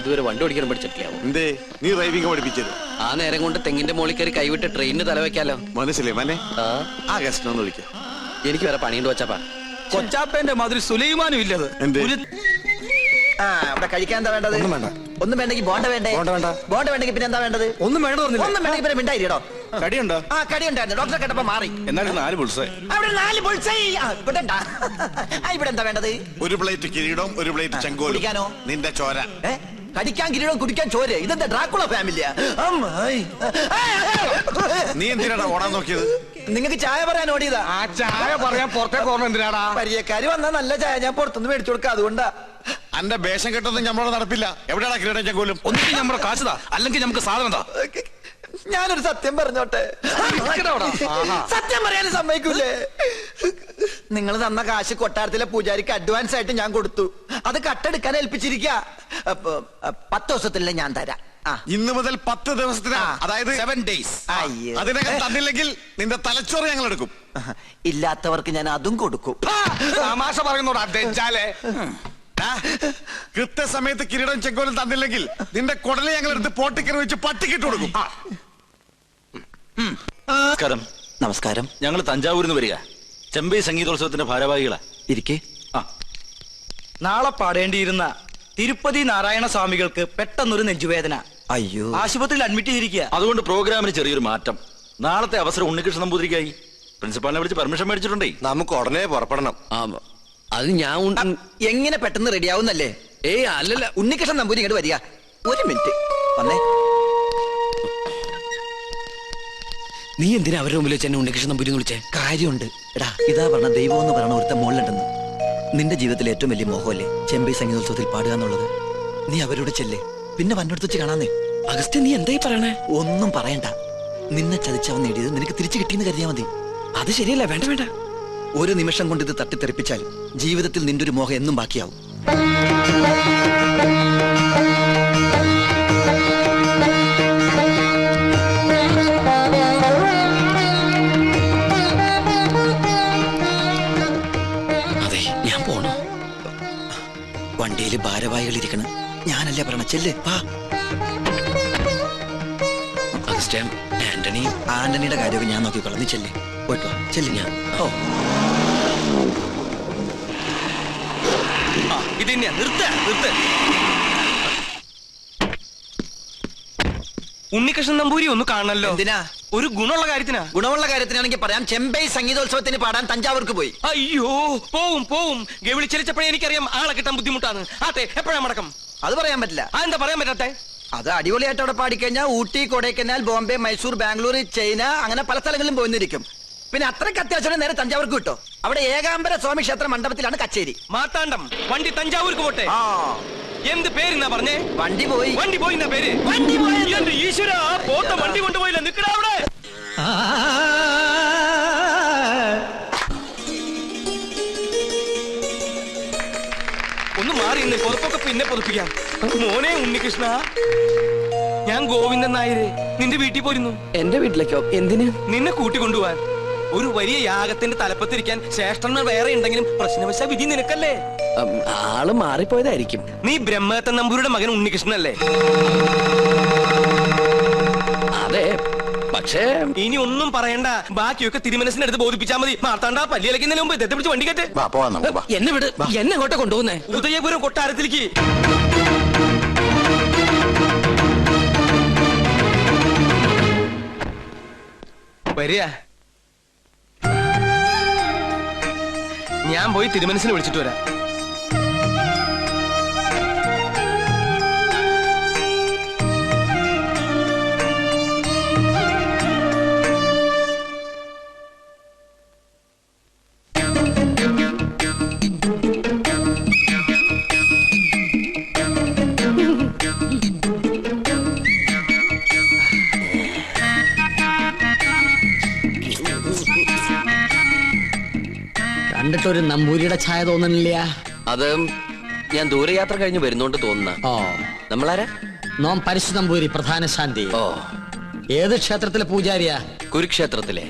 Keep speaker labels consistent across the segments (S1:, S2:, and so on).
S1: ഇതുവരെ വണ്ടി ഓടിക്കാൻ പഠിച്ചിട്ടില്ല.
S2: എന്തേ നീ ഡ്രൈവിംഗ് പഠിപ്പിച്ചത്?
S1: ആ നേരം കൊണ്ട് തെങ്ങിന്റെ മോളിൽ കയറി കൈവിട്ട് ട്രെയിനിന് തലവെക്കാലോ.
S2: മനസ്സിലേ മനെ? ആ കഷ്ണം ഒന്ന് വിളിക്കാം.
S1: എനിക്ക് വേറെ പണിയുണ്ട് കൊച്ചാപ്പാ.
S3: കൊച്ചാപ്പന്റെ മാതിരി സുലൈമാനും ഇല്ലത്.
S4: ഇവിടെ കഴിക്കാൻ എന്താ വേണ്ടത്? ഒന്നും വേണ്ടെങ്കിൽ ബോണ്ട വേണ്ടേ? ബോണ്ട വേണ്ടെങ്കിൽ പിന്നെ എന്താ വേണ്ടത്?
S3: ഒന്നും വേണ്ടെങ്കിൽ
S4: പിന്നെ മിണ്ടായിട്ടോ.
S3: കടിയുണ്ടോ?
S4: ആ കടിയുണ്ടായിരുന്നു. ഡോക്ടറെ കേട്ടപ്പോ മാറി.
S3: എന്നാലും 4 ബുൾസൈ.
S4: അവിടെ 4 ബുൾസൈ. ഇവിടെ എന്താ വേണ്ടത്?
S2: ഒരു പ്ലേറ്റ് കിരീടവും ഒരു പ്ലേറ്റ് ചെങ്കോലും.
S4: കുടിക്കാനോ?
S2: നിന്റെ ചോര.
S4: കടിക്കാൻ കിരീടം കുടിക്കാൻ ചോര. ഇതെന്താ ഡ്രാക്കുള ഫാമിലിയാ?
S2: നീ എന്തിനാടാ ഓടാൻ നോക്കിയത്?
S4: നിങ്ങൾക്ക് ചായ പറയാൻ ഓടിയതാ.
S3: ആ ചായ പറയാൻ പുറത്തേക്ക് ഓർമ്മ എന്തിനാടാ?
S4: പരിചയക്കാര് വന്നാ നല്ല ചായ ഞാൻ പുറത്തുനിന്ന് മേടിച്ചു കൊടുക്കാം. അതുകൊണ്ടാ.
S2: അന്റെ വേഷം കെട്ടൊന്നും നമ്മളോട് നടപ്പില്ല. എവിടെയാണ് കിരീടം ചെങ്കോലും?
S3: ഒന്നിനും നമ്മുടെ കാശുതാ, അല്ലെങ്കിൽ നമുക്ക് സാധനം താ.
S4: ഞാനൊരു സത്യം പറഞ്ഞോട്ടെ? സത്യം പറയാനും സമ്മതിക്കൂലേ? നിങ്ങൾ തന്ന കാശ് കൊട്ടാരത്തിലെ പൂജാരിക്ക് അഡ്വാൻസ് ആയിട്ട് ഞാൻ കൊടുത്തു. അത് കട്ടെടുക്കാൻ ഏൽപ്പിച്ചിരിക്ക. 10 ദിവസത്തിലെ ഞാൻ തരാം.
S2: ഇന്ന് മുതൽ 10 ദിവസത്തിന്, അതായത്
S3: 7 days.
S2: അതിനകം തന്നില്ലെങ്കിൽ നിന്റെ തലച്ചോറ് ഞങ്ങൾ എടുക്കും.
S4: ഇല്ലാത്തവർക്ക് ഞാൻ അതും കൊടുക്കും.
S3: തമാശ പറയുന്നോടാ തെച്ചാലേ.
S2: കൃത്യസമയത്ത് കിരീടം ചെങ്കോലും തന്നില്ലെങ്കിൽ നിന്റെ കുടലെ ഞങ്ങൾ എടുത്ത് പോട്ടിക്കറി വെച്ച് പട്ടിക്കിട്ട് കൊടുക്കും.
S5: നമസ്കാരം.
S4: നമസ്കാരം.
S5: ഞങ്ങൾ തഞ്ചാവൂരിൽ നിന്ന് വരിക. ചെമ്പൈ സംഗീതോത്സവത്തിന്റെ ഭാരവാഹികളാ.
S4: ഇരിക്കേ.
S3: നാളെ പാടേണ്ടിയിരുന്ന തിരുപ്പതി നാരായണ സ്വാമികൾക്ക് പെട്ടെന്നൊരു നെഞ്ചുവേദന.
S4: അയ്യോ.
S3: ആശുപത്രിയിൽ അഡ്മിറ്റ് ചെയ്തിരിക്കുക.
S5: അതുകൊണ്ട് പ്രോഗ്രാമിന് ചെറിയൊരു മാറ്റം. നാളത്തെ അവസരം ഉണ്ണികൃഷ്ണൻ നമ്പൂതിരിക്കായി. പ്രിൻസിപ്പാളിനെ വിളിച്ച് പെർമിഷൻ മേടിച്ചിട്ടുണ്ടേ.
S2: നമുക്ക് ഉടനെ പുറപ്പെടണം.
S1: അത് ഞാൻ
S4: എങ്ങനെ പെട്ടെന്ന് റെഡിയാവുന്നല്ലേ?
S1: അല്ലല്ല.
S4: ഉണ്ണികൃഷ്ണൻ നമ്പൂരി ഇങ്ങോട്ട് വരിക. 1 മിനിറ്റ് വന്നേ.
S1: നീ എന്തിനാ അവരുടെ മുമ്പിൽ വെച്ച് എന്നെ ഉണ്ണികൃഷ്ണൻ നമ്പൂരി എന്ന് വിളിച്ചേ?
S4: കാര്യമുണ്ട്. എടാ ഇതാ പറഞ്ഞ ദൈവം എന്ന് പറയണ ഒരുത്ത മുകളിലുണ്ടെന്ന്. നിന്റെ ജീവിതത്തിലെ ഏറ്റവും വലിയ മോഹമല്ലേ ചെമ്പൈ സംഗീതോത്സവത്തിൽ പാടുക എന്നുള്ളത്? നീ അവരോട് ചെല്ലേ, പിന്നെ വന്നെടുത്ത് വെച്ച് കാണാന്നേ.
S1: അഗസ്ത്യ, നീ എന്തായി പറയണേ?
S4: ഒന്നും പറയണ്ട. നിന്നെ ചതിച്ചവൻ നേടിയത് നിനക്ക് തിരിച്ചു കിട്ടിയെന്ന് കരുതിയാ മതി.
S1: അത് ശരിയല്ല. വേണ്ട വേണ്ട.
S4: ഒരു നിമിഷം കൊണ്ട് ഇത് തട്ടിത്തെറിപ്പിച്ചാൽ ജീവിതത്തിൽ നിന്റെ ഒരു മോഹം എന്നും ബാക്കിയാവും.
S1: അതെ, ഞാൻ പോണു.
S4: വണ്ടിയിൽ ഭാരവാഹികൾ ഇരിക്കണം. ഞാനല്ലേ പറയണ, ചെല്ല് വാ.
S1: അഗസ്ത്യ,
S4: ആന്റണിയുടെ കാര്യമൊക്കെ ഞാൻ നോക്കിക്കോളാം. നീ ചെല്ല്, പോയിട്ട് വാ. ചെല്ല്. ഞാൻ
S3: ഇത് തന്നെയാ. നിർത്ത്. ഉണ്ണികൃഷ്ണൻ നമ്പൂരി ഒന്ന് കാണണല്ലോ.
S4: എന്തിനാ?
S3: ഒരു ഗുണമുള്ള കാര്യത്തിനാ.
S4: ഗുണമുള്ള കാര്യത്തിനാണെങ്കിൽ പറയാം. ചെമ്പൈ സംഗീതോത്സവത്തിന് പാടാൻ തഞ്ചാവൂർക്ക് പോയി.
S3: അയ്യോ, പോവും. ഗവിളി ചലിച്ചപ്പോഴേ എനിക്കറിയാം ആളെ കിട്ടാൻ ബുദ്ധിമുട്ടാണ്. ആട്ടെ, എപ്പോഴാ മടക്കം?
S4: അത് പറയാൻ പറ്റില്ല.
S3: എന്താ പറയാൻ പറ്റാത്തെ?
S4: അത് അടിപൊളിയായിട്ട് അവിടെ പാടിക്കഴിഞ്ഞാൽ ഊട്ടി, കൊടൈക്കനാൽ, ബോംബെ, മൈസൂർ, ബാംഗ്ലൂർ, ചൈന, അങ്ങനെ പല സ്ഥലങ്ങളിലും പോയിരിക്കും. പിന്നെ അത്രയ്ക്ക് അത്യാവശ്യം നേരെ തഞ്ചാവൂർക്ക് കിട്ടോ. അവിടെ ഏകാംബര സ്വാമി ക്ഷേത്ര മണ്ഡപത്തിലാണ് കച്ചേരി.
S3: മാർത്താണ്ഡം. വണ്ടി തഞ്ചാവൂർക്ക് പോട്ടെ. എന്ത് പേരെന്നാ പറഞ്ഞേ?
S4: വണ്ടി പോയി
S3: എന്നാ പേര്? എന്റെ ഈശ്വര, പോത്ത വണ്ടി കൊണ്ടുപോയില്ല. നിക്കടാ അവിടെ. ഒന്ന് മാറി ഇന്ന് പുറത്തൊക്കെ പിന്നെ പുറപ്പിക്കാം. മോനെ ഉണ്ണികൃഷ്ണ, ഞാൻ ഗോവിന്ദൻ നായര് നിന്റെ വീട്ടിൽ പോയിരുന്നു.
S1: എന്റെ വീട്ടിലേക്കോ? എന്തിന്?
S3: നിന്നെ കൂട്ടിക്കൊണ്ടുപോവാൻ. ഒരു വലിയ യാഗത്തിന്റെ തലപ്പത്തിരിക്കാൻ ശ്രേഷ്ഠന്മാർ വേറെ ഉണ്ടെങ്കിലും പ്രശ്നവശ വിധി നിനക്കല്ലേ.
S1: ആള് മാറിപ്പോയതായിരിക്കും.
S3: നീ ബ്രഹ്മദത്തൻ നമ്പൂരിയുടെ മകൻ ഉണ്ണികൃഷ്ണനല്ലേ?
S1: അതെ, പക്ഷേ
S3: ഇനി ഒന്നും പറയണ്ട. ബാക്കിയൊക്കെ തിരുമനസിനടുത്ത് ബോധിപ്പിച്ചാൽ മതി. മാർത്താണ്ട പല്ലിയിലക്കുന്നതിന് മുമ്പ് ഇതത്തെ പിടിച്ച് വണ്ടി കെട്ട്.
S1: എന്നെ വിട്. എന്നെ എങ്ങോട്ടാ കൊണ്ടുപോകുന്നേ?
S3: ഉദയപുരം കൊട്ടാരത്തിലേക്ക്. വരിക. ഞാൻ പോയി തിരുമനസിനെ വിളിച്ചിട്ട് വരാം.
S1: കണ്ടിട്ടൊരു നമ്പൂരിയുടെ ഛായ തോന്നണില്ല.
S6: അത് ഞാൻ ദൂരയാത്ര കഴിഞ്ഞ് വരുന്നോണ്ട് തോന്നുന്ന. നമ്മളാരാ?
S1: നോം പരിശു നമ്പൂരി, പ്രധാന ശാന്തി. ഏത് ക്ഷേത്രത്തിലെ പൂജാരിയാ?
S6: കുരുക്ഷേത്രത്തിലെ.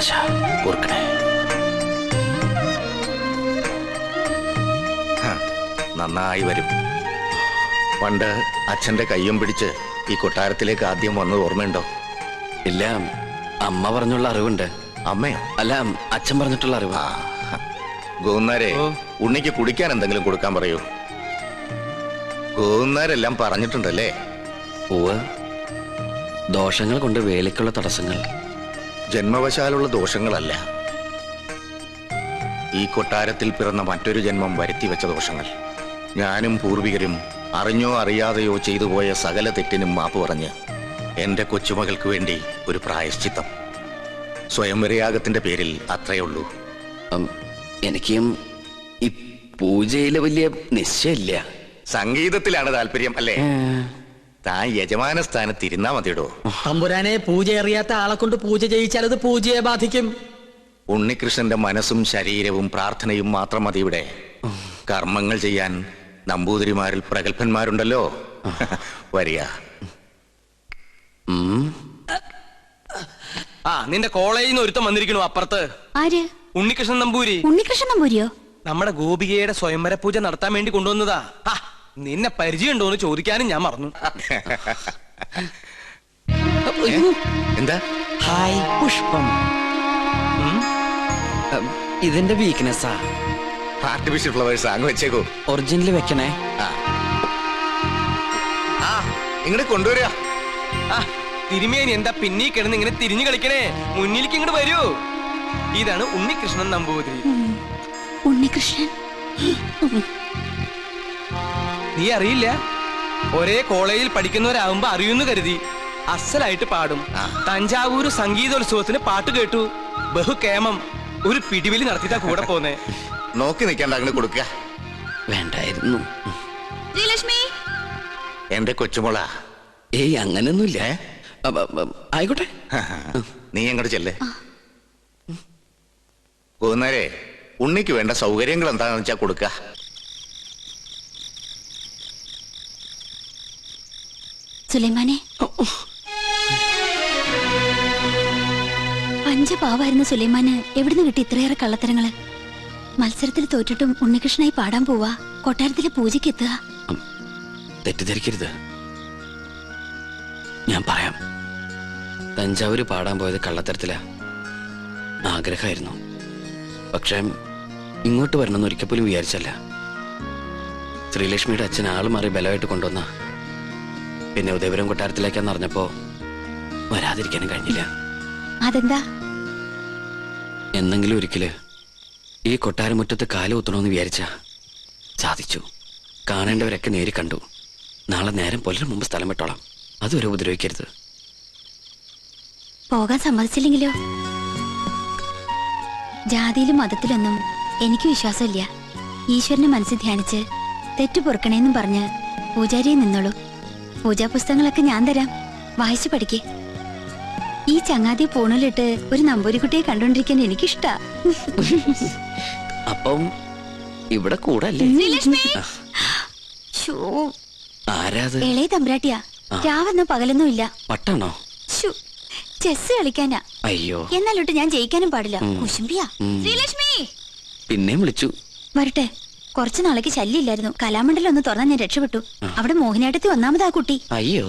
S6: മുത്തശ്ശ ഓർക്കണേ.
S5: നന്നായി വരും. പണ്ട് അച്ഛന്റെ കയ്യും പിടിച്ച് ഈ കൊട്ടാരത്തിലേക്ക് ആദ്യം വന്നത് ഓർമ്മയുണ്ടോ?
S6: ഇല്ല, അമ്മ പറഞ്ഞുള്ള അറിവുണ്ട്.
S5: അമ്മയോ?
S6: അല്ല, അച്ഛൻ പറഞ്ഞിട്ടുള്ള അറിവ്.
S5: ഗോന്നാരെ, ഉണ്ണിക്ക് കുടിക്കാൻ എന്തെങ്കിലും കൊടുക്കാൻ പറയൂ. ഗോന്നാരെല്ലാം പറഞ്ഞിട്ടുണ്ടല്ലേ?
S6: പൂവ് ദോഷങ്ങൾ കൊണ്ട് വേലയ്ക്കുള്ള തടസ്സങ്ങൾ.
S5: ജന്മവശാലുള്ള ദോഷങ്ങളല്ല, ഈ കൊട്ടാരത്തിൽ പിറന്ന മറ്റൊരു ജന്മം വരുത്തി വെച്ച ദോഷങ്ങൾ. ഞാനും പൂർവികരും അറിഞ്ഞോ അറിയാതെയോ ചെയ്തു പോയ സകല തെറ്റിനും മാപ്പ് പറഞ്ഞ് എന്റെ കൊച്ചുമകൾക്ക് വേണ്ടി ഒരു പ്രായശ്ചിത്തം. സ്വയംവരയാഗത്തിന്റെ പേരിൽ അത്രയേ ഉള്ളൂ.
S6: എനിക്കും ഈ പൂജയില് വലിയ നിശ്ചയമില്ല.
S5: സംഗീതത്തിലാണ് താല്പര്യം അല്ലേ? താൻ യജമാന സ്ഥാനത്ത് ഇരുന്നാ മതിയിടോ.
S1: തമ്പുരാനെ, പൂജ അറിയാത്ത ആളെ കൊണ്ട് പൂജ ചെയ്യിച്ചാൽ അത് പൂജയെ ബാധിക്കും.
S5: ഉണ്ണികൃഷ്ണന്റെ മനസ്സും ശരീരവും പ്രാർത്ഥനയും മാത്രം മതി ഇവിടെ. കർമ്മങ്ങൾ ചെയ്യാൻ നമ്പൂതിരിമാരിൽ പ്രഗത്ഭന്മാരുണ്ടല്ലോ. വരിക.
S3: ആ, നിന്റെ കോളേജിൽ നിന്ന് ഒരുത്തം വന്നിരിക്കണു അപ്പുറത്ത്.
S7: ആര്?
S3: ഉണ്ണികൃഷ്ണൻ നമ്പൂരി.
S7: ഉണ്ണികൃഷ്ണൻ നമ്പൂരിയോ?
S3: നമ്മുടെ ഗോപികയുടെ സ്വയംവര പൂജ നടത്താൻ വേണ്ടി കൊണ്ടുവന്നതാ. നിന്നെ പരിചയമുണ്ടോന്ന് ചോദിക്കാനും ഞാൻ മറന്നു.
S5: എന്താ?
S6: ഹായ് പുഷ്പം. ഇതിന്റെ വീക്ക്നെസ്സാ.
S5: ആർട്ടിഫിഷ്യൽ ഫ്ലവേഴ്സ് അങ്ങ് വെച്ചേക്കോ.
S6: ഒറിജിനൽ വെക്കണേ.
S5: ഇങ്ങോട്ട് കൊണ്ടുവരിക.
S3: തിരുമേനി എന്താ പിന്നീ കിടന്ന് ഇങ്ങനെ തിരിഞ്ഞു കളിക്കണേ? മുന്നിലേക്ക് ഇങ്ങോട്ട് വരൂ. ഇതാണ് ഉണ്ണികൃഷ്ണൻ നമ്പൂതിരി.
S7: ഉണ്ണികൃഷ്ണൻ
S3: നീ അറിയില്ല? ഒരേ കോളേജിൽ പഠിക്കുന്നവരാകുമ്പോ അറിയുന്നു കരുതി. അസലായിട്ട് പാടും. തഞ്ചാവൂര് സംഗീതോത്സവത്തിന് പാട്ട് കേട്ടു. ബഹുകേമം. ഒരു പിടിവലി നടത്തിട്ടാ കൂടെ പോന്നേ.
S5: നോക്കി നിൽക്കാണ്ട് അങ്ങനെ കൊടുക്കുക.
S6: വേണ്ടായിരുന്നു.
S5: എന്റെ കൊച്ചുമോള.
S6: ഏയ്, അങ്ങനൊന്നുമില്ല. ആയിക്കോട്ടെ,
S5: നീ അങ്ങോട്ട് ചെല്ലേ. പോകുന്നേരെ ഉണ്ണിക്ക് വേണ്ട സൗകര്യങ്ങൾ എന്താണെന്ന് വെച്ചാ കൊടുക്ക.
S7: സുലൈമാനെ, പഞ്ചപാവായിരുന്ന സുലൈമാന് എവിടുന്ന് കിട്ടി ഇത്രയേറെ കള്ളത്തരങ്ങള്? മത്സരത്തിൽ തോറ്റിട്ടും ഉണ്ണികൃഷ്ണനായി പാടാൻ പോവാ. കൊട്ടാരത്തിലെ പൂജയ്ക്ക് എത്തുക.
S6: തെറ്റിദ്ധരിക്കരുത്, ഞാൻ പറയാം. തഞ്ചാവൂര് പാടാൻ പോയത് കള്ളത്തരത്തില. ആഗ്രഹമായിരുന്നു. പക്ഷേ ഇങ്ങോട്ട് വരണമെന്ന് ഒരിക്കൽ പോലും വിചാരിച്ചല്ല. ശ്രീലക്ഷ്മിയുടെ അച്ഛൻ ആള് മാറി ബലമായിട്ട് കൊണ്ടുവന്ന. പിന്നെ ഉദയപുരം കൊട്ടാരത്തിലേക്കാന്ന് അറിഞ്ഞപ്പോ വരാതിരിക്കാനും കഴിഞ്ഞില്ല.
S7: അതെന്താ?
S6: എന്നെങ്കിലും ഒരിക്കല് ഈ കൊട്ടാരമുറ്റത്ത് കാല് കുത്തണമെന്ന് വിചാരിച്ച സാധിച്ചു. കാണേണ്ടവരൊക്കെ നേരി കണ്ടു. നാളെ നേരം പുലരും മുമ്പ് സ്ഥലം വിട്ടോളാം. അതുവരെ ഉപദ്രവിക്കരുത്.
S7: പോകാൻ സമ്മതിച്ചില്ലെങ്കിലോ? ജാതിയിലും മതത്തിലൊന്നും എനിക്ക് വിശ്വാസമില്ല. ഈശ്വരനെ മനസ്സിൽ ധ്യാനിച്ച് തെറ്റു പൊറുക്കണേന്നും പറഞ്ഞ് പൂജാരിയെ നിന്നോളൂ. പൂജാ പുസ്തകങ്ങളൊക്കെ ഞാൻ തരാം, വായിച്ചു പഠിക്കേ. ഈ ചങ്ങാതി പൂണലിട്ട് ഒരു നമ്പൂരിക്കുട്ടിയെ കണ്ടോണ്ടിരിക്കാൻ എനിക്കിഷ്ടാ.
S6: അപ്പം ഇവിടെ കൂടല്ലേ? ആരാത്?
S7: ഇളയ തമ്പ്രാട്ടിയാ. രാവെന്നോ പകലൊന്നും ഇല്ല.
S6: പട്ടാണോ?
S7: ചെസ് കളിക്കാനാ.
S6: അയ്യോ,
S7: എന്നാലോട്ട് ഞാൻ ജയിക്കാനും പാടില്ല. കുശുംബിയാ.
S6: പിന്നെയും വിളിച്ചു.
S7: വരട്ടെ. കുറച്ചു നാളേക്ക് ശല്യമില്ലായിരുന്നു. കലാമണ്ഡലം ഒന്ന് തുറന്നാൽ ഞാൻ രക്ഷപ്പെട്ടു. അവിടെ മോഹിനിയാട്ടത്തി ഒന്നാമതാ കുട്ടി.
S6: അയ്യോ,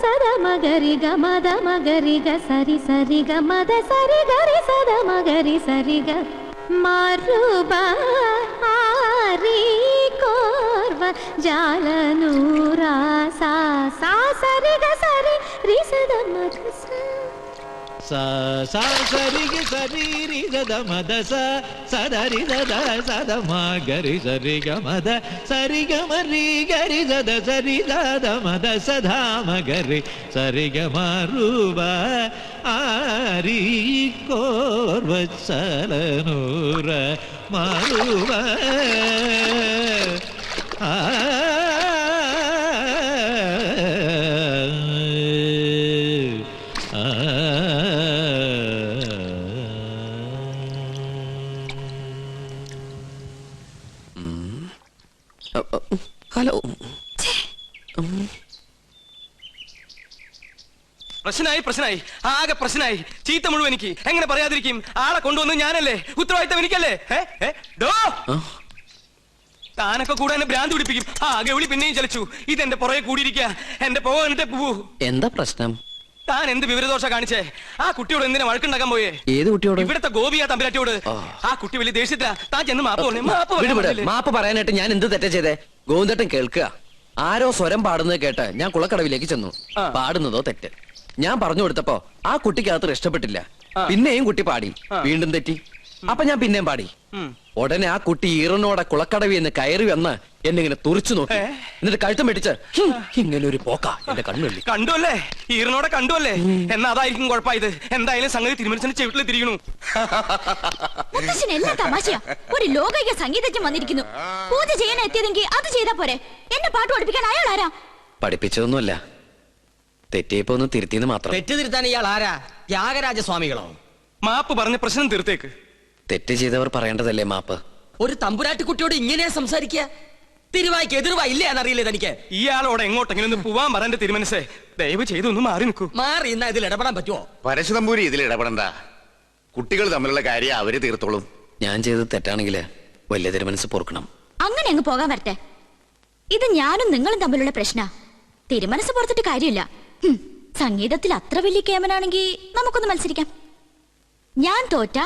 S8: സദ മഗരി ഗ മദ മഗരി ഗ സരി സരി ഗ മദ സരി ഗരി സദ മഗരി സരി ഗ മറുബ ആരി കോർവ ജാലനൂരാ സാ സാ സരി ഗ സരി രി സദ മഗ
S9: sa sa sa ri ga sa ri ri ga da ma da sa sa da ri da da sa da ma ga ri sa ri ga ma da sa ri ga ma ri ga ri da da sa ri da da ma da sa dha ma ga ri sa ri ga ma ru ba a ri kor vatsalanura ma ru ba a
S6: hello.
S3: പ്രശ്നമായി ആകെ പ്രശ്നമായി. ചീത്ത മുഴുവൻ എനിക്ക് എങ്ങനെ പറയാതിരിക്കും? ആളെ കൊണ്ടുവന്ന് ഞാനല്ലേ, ഉത്തരവാദിത്തം എനിക്കല്ലേ. താനൊക്കെ കൂടെ എന്നെ ഭ്രാന്ത് പിടിപ്പിക്കും. ഗൗളി പിന്നെയും ചലിച്ചു. ഇതെന്റെ പുറകെ കൂടിയിരിക്കുക. എന്റെ പോകട്ടെ പൂ.
S6: എന്താ പ്രശ്നം?
S3: താൻ എന്ത് വിവരദോഷ കാണിച്ചേ? ആ കുട്ടിയോട് എന്തിനാ വഴക്കുണ്ടാക്കാൻ പോയേ?
S6: ഏത് കുട്ടിയോട്?
S3: ഇവിടത്തെ ഗോപിയ തമ്പുരാട്ടിയോട്. ആ കുട്ടി വലിയ ദേഷ്യത്തിലാ. താൻ ചെന്ന് മാപ്പ് പറഞ്ഞു.
S6: മാപ്പ് പറയാനായിട്ട് ഞാൻ എന്ത് തെറ്റാ ചെയ്തേ? ഗോവിന്ദേട്ടൻ കേൾക്കുക. ആരോ സ്വരം പാടുന്നത് കേട്ട് ഞാൻ കുളക്കടവിലേക്ക് ചെന്നു. പാടുന്നതോ തെറ്റ്. ഞാൻ പറഞ്ഞു കൊടുത്തപ്പോ ആ കുട്ടിക്കകത്ത് ഇഷ്ടപ്പെട്ടില്ല. പിന്നെയും കുട്ടി പാടി. വീണ്ടും തെറ്റി. അപ്പൊ ഞാൻ പിന്നെയും പാടി. ഉടനെ ആ കുട്ടി ഈറനോടെ കുളക്കടവി എന്ന് കയറി വന്ന് എന്നെ ഇങ്ങനെ തുറിച്ചു നോക്കി. എന്നിട്ട് കഴുത്തം പിടിച്ച് ഇങ്ങനെ ഒരു പോക്ക എന്റെ കണ്ണുള്ളി.
S3: കണ്ടുവല്ലേ? ഈറനോടെ കണ്ടുവല്ലേ? എന്നാ അതായിരിക്കും കുഴപ്പമായത്. എന്തായാലും സംഗതി തിരുമനസിന്റെ ചെവിട്ടിൽ തിരിയണു.
S7: എന്താ തമാശയാ? ഒരു ലോകൈക സംഗീതജ്ഞൻ വന്നിരിക്കുന്നു. പൂജ ചെയ്യാൻ എത്തിയതെങ്കിൽ അത് ചെയ്താ പോരെ. എന്നെ പാട്ട് പഠിപ്പിക്കാൻ അയാൾ ആരാ?
S6: പഠിപ്പിച്ചതൊന്നുമല്ല, തെറ്റിയപ്പോ ഒന്ന് തിരുത്തിന്ന് മാത്രം.
S1: തെറ്റ് തിരുത്താൻ ഇയാൾ ആരാ? ത്യാഗരാജസ്വാമികളോ?
S3: മാപ്പ് പറഞ്ഞ പ്രശ്നം തീർത്തേക്ക്.
S6: തെറ്റ് ചെയ്തവർ പറയേണ്ടതല്ലേ മാപ്പ്?
S1: ഒരു തമ്പുരാട്ടിക്കുട്ടിയോട് ഇങ്ങനെ സംസാരിക്കുക? തിരുവായ്ക്ക് എതിർവായില്ലേ എന്നറിയില്ലേ തനിക്ക്?
S3: ഇയാളോട് എങ്ങോട്ടെങ്കിലും ഒന്ന് പോവാൻ പറ തിരുമനസേ. ദയവ് ചെയ്ത് ഒന്ന് മാറി നിൽക്കൂ.
S1: മാറി ഇന്നാ ഇതിൽ ഇടപെടാൻ പറ്റുമോ?
S5: പരശുതമ്പൂരി ഇതിൽ ഇടപെടണ്ട. കുട്ടികൾ തമ്മിലുള്ള കാര്യം അവര് തീർത്തോളും.
S6: ഞാൻ ചെയ്തത് തെറ്റാണെങ്കിൽ വലിയ തിരുമനസ് പൊറുക്കണം.
S7: അങ്ങനെ അങ്ങ് പോകാൻ വരട്ടെ. ഇത് ഞാനും നിങ്ങളും തമ്മിലുള്ള പ്രശ്ന. തിരുമനസ് പുറത്തിട്ട് കാര്യമില്ല. സംഗീതത്തിൽ അത്ര വലിയ കേമനാണെങ്കിൽ നമുക്കൊന്ന് മത്സരിക്കാം. ഞാൻ തോറ്റ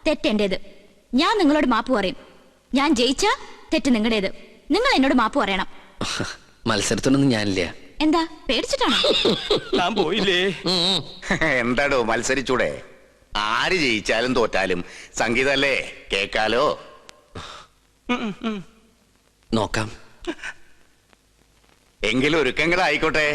S7: തെറ്റെന്റേത്. ഞാൻ നിങ്ങളോട് മാപ്പ് പറയും. ഞാൻ ജയിച്ച തെറ്റ് നിങ്ങളുടേത്. നിങ്ങൾ എന്നോട് മാപ്പ് പറയണം.
S6: മത്സരത്തിനൊന്നും ഞാനില്ല.
S7: എന്താ പേടിച്ചിട്ടാണോ?
S3: ഞാൻ പോയില്ലേ?
S5: എന്താടോ മത്സരിച്ചൂടെ? ആര് ജയിച്ചാലും തോറ്റാലും സംഗീതല്ലേ, കേക്കാലോ.
S6: നോക്കാം.
S5: എങ്കിലും ഒരുക്കങ്ങളായിക്കോട്ടെ.